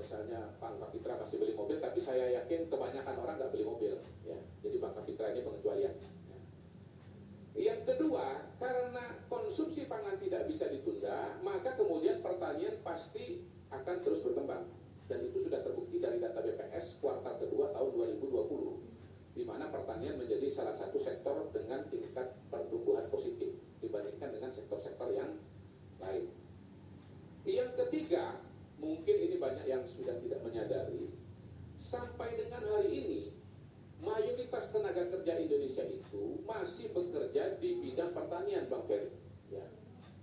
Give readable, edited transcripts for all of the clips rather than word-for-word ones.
misalnya Bang Kapitra masih beli mobil, tapi saya yakin kebanyakan orang nggak beli mobil, ya. Jadi Bang Kapitra ini pengecualian. Ya. Yang kedua, karena konsumsi pangan tidak bisa ditunda, maka kemudian pertanian pasti akan terus berkembang. Dan itu sudah terbukti dari data BPS kuartal kedua tahun 2020, di mana pertanian menjadi salah satu sektor dengan tingkat pertumbuhan positif dibandingkan dengan sektor-sektor yang lain. Yang ketiga, mungkin ini banyak yang sudah tidak menyadari, sampai dengan hari ini mayoritas tenaga kerja Indonesia itu masih bekerja di bidang pertanian, Bang Ferry. Ya.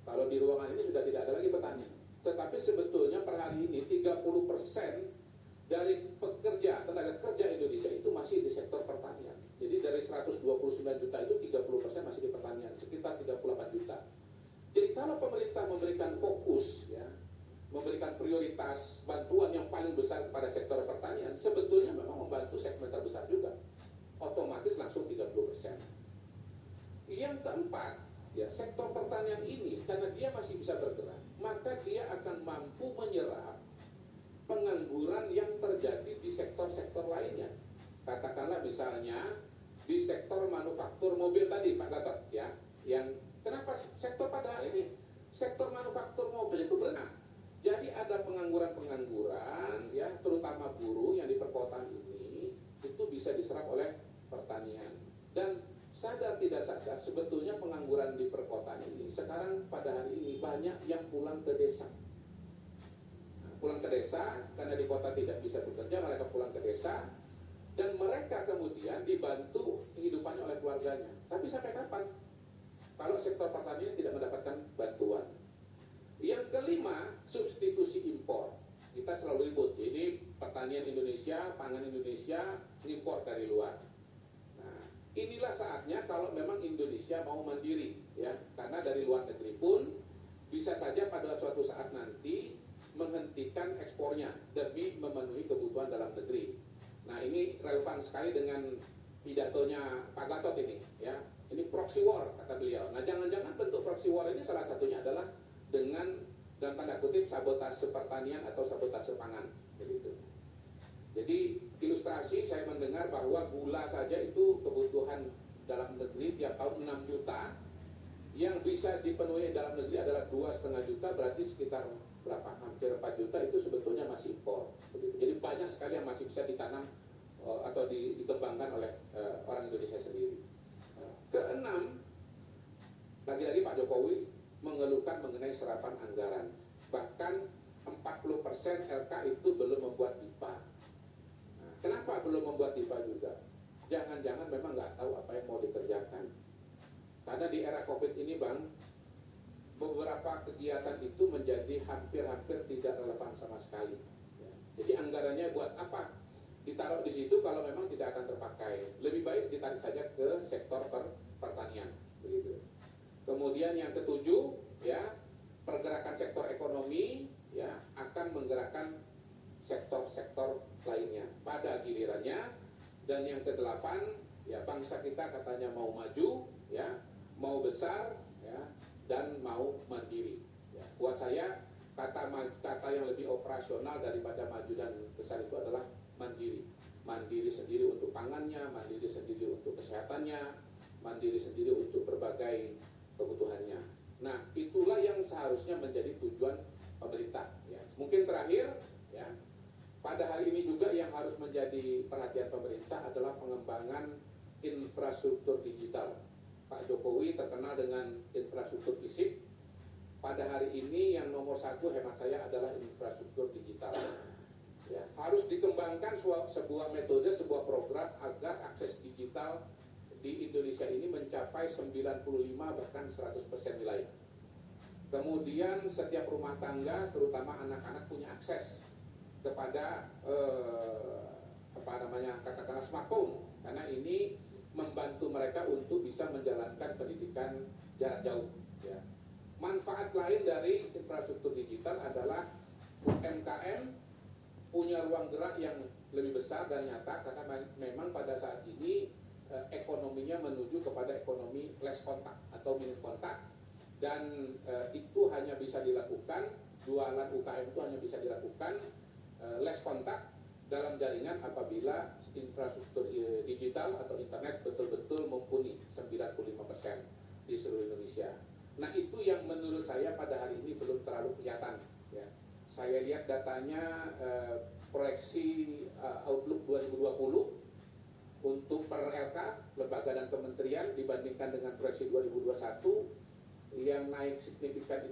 Kalau di ruangan ini sudah tidak ada lagi petani. Tetapi sebetulnya per hari ini 30% dari pekerja, tenaga kerja Indonesia itu masih di sektor pertanian. Jadi dari 129 juta itu 30% masih di pertanian, sekitar 38 juta. Jadi kalau pemerintah memberikan fokus, ya, memberikan prioritas bantuan yang paling besar kepada sektor pertanian, sebetulnya memang membantu segmen terbesar juga. Otomatis langsung 30%. Yang keempat, ya, sektor pertanian ini karena dia masih bisa bergerak, maka dia akan mampu menyerap pengangguran yang terjadi di sektor-sektor lainnya. Katakanlah misalnya di sektor manufaktur mobil tadi, Pak Gatot, ya, yang kenapa sektor pada hari ini sektor manufaktur mobil itu berenang. Jadi ada pengangguran-pengangguran, ya, terutama buruh yang di perkotaan ini itu bisa diserap oleh pertanian. Dan sadar tidak sadar sebetulnya pengangguran di perkotaan ini sekarang pada hari ini banyak yang pulang ke desa. Pulang ke desa karena di kota tidak bisa bekerja, mereka pulang ke desa dan mereka kemudian dibantu kehidupannya oleh keluarganya. Tapi sampai kapan kalau sektor pertanian tidak mendapatkan bantuan? Yang kelima, substitusi impor. Kita selalu ribut, ini pertanian Indonesia, pangan Indonesia, impor dari luar. Nah, inilah saatnya kalau memang Indonesia mau mandiri, ya, karena dari luar negeri pun bisa saja pada suatu saat nanti menghentikan ekspornya demi memenuhi kebutuhan dalam negeri. Nah, ini relevan sekali dengan pidatonya Pak Gatot ini, ya. Ini proxy war kata beliau. Nah, jangan-jangan bentuk proxy war ini salah satunya adalah dengan dalam tanda kutip sabotase pertanian atau sabotase pangan, begitu. Jadi ilustrasi saya mendengar bahwa gula saja itu kebutuhan dalam negeri tiap tahun 6 juta, yang bisa dipenuhi dalam negeri adalah 2,5 juta, berarti sekitar berapa? Hampir 4 juta itu sebetulnya masih impor. Begitu. Jadi banyak sekali yang masih bisa ditanam atau dikembangkan oleh orang Indonesia sendiri. Keenam, lagi-lagi Pak Jokowi mengeluhkan mengenai serapan anggaran. Bahkan 40% LK itu belum membuat IPA. Nah, kenapa belum membuat IPA juga? Jangan-jangan memang nggak tahu apa yang mau dikerjakan. Karena di era COVID ini, Bang, beberapa kegiatan itu menjadi hampir-hampir tidak relevan sama sekali. Ya. Jadi anggarannya buat apa? Ditaruh di situ kalau memang tidak akan terpakai. Lebih baik ditarik saja ke sektor pertanian, begitu. Kemudian yang ketujuh, ya, pergerakan sektor ekonomi, ya, akan menggerakkan sektor-sektor lainnya pada gilirannya. Dan yang kedelapan, ya, bangsa kita katanya mau maju, ya, mau besar, ya, dan mau mandiri. Ya, buat saya kata yang lebih operasional daripada maju dan besar itu adalah mandiri. Mandiri sendiri untuk pangannya, mandiri sendiri untuk kesehatannya, mandiri sendiri untuk berbagai kebutuhannya. Nah, itulah yang seharusnya menjadi tujuan pemerintah. Ya. Mungkin terakhir, ya, pada hari ini juga yang harus menjadi perhatian pemerintah adalah pengembangan infrastruktur digital. Pak Jokowi terkenal dengan infrastruktur fisik. Pada hari ini yang nomor satu hemat saya adalah infrastruktur digital. Ya, harus dikembangkan sebuah metode, sebuah program agar akses digital di Indonesia ini mencapai 95 bahkan 100% wilayah. Kemudian setiap rumah tangga, terutama anak-anak, punya akses kepada katakanlah smartphone, karena ini membantu mereka untuk bisa menjalankan pendidikan jarak jauh. Ya. Manfaat lain dari infrastruktur digital adalah UMKM punya ruang gerak yang lebih besar dan nyata, karena memang pada saat ini ekonominya menuju kepada ekonomi less kontak atau minim kontak, dan itu hanya bisa dilakukan, jualan UKM itu hanya bisa dilakukan less kontak dalam jaringan apabila infrastruktur digital atau internet betul-betul mumpuni 95% di seluruh Indonesia. Nah itu yang menurut saya pada hari ini belum terlalu kelihatan. Ya. Saya lihat datanya proyeksi Outlook 2020 untuk per LK, lembaga dan kementerian dibandingkan dengan proyeksi 2021 yang naik signifikan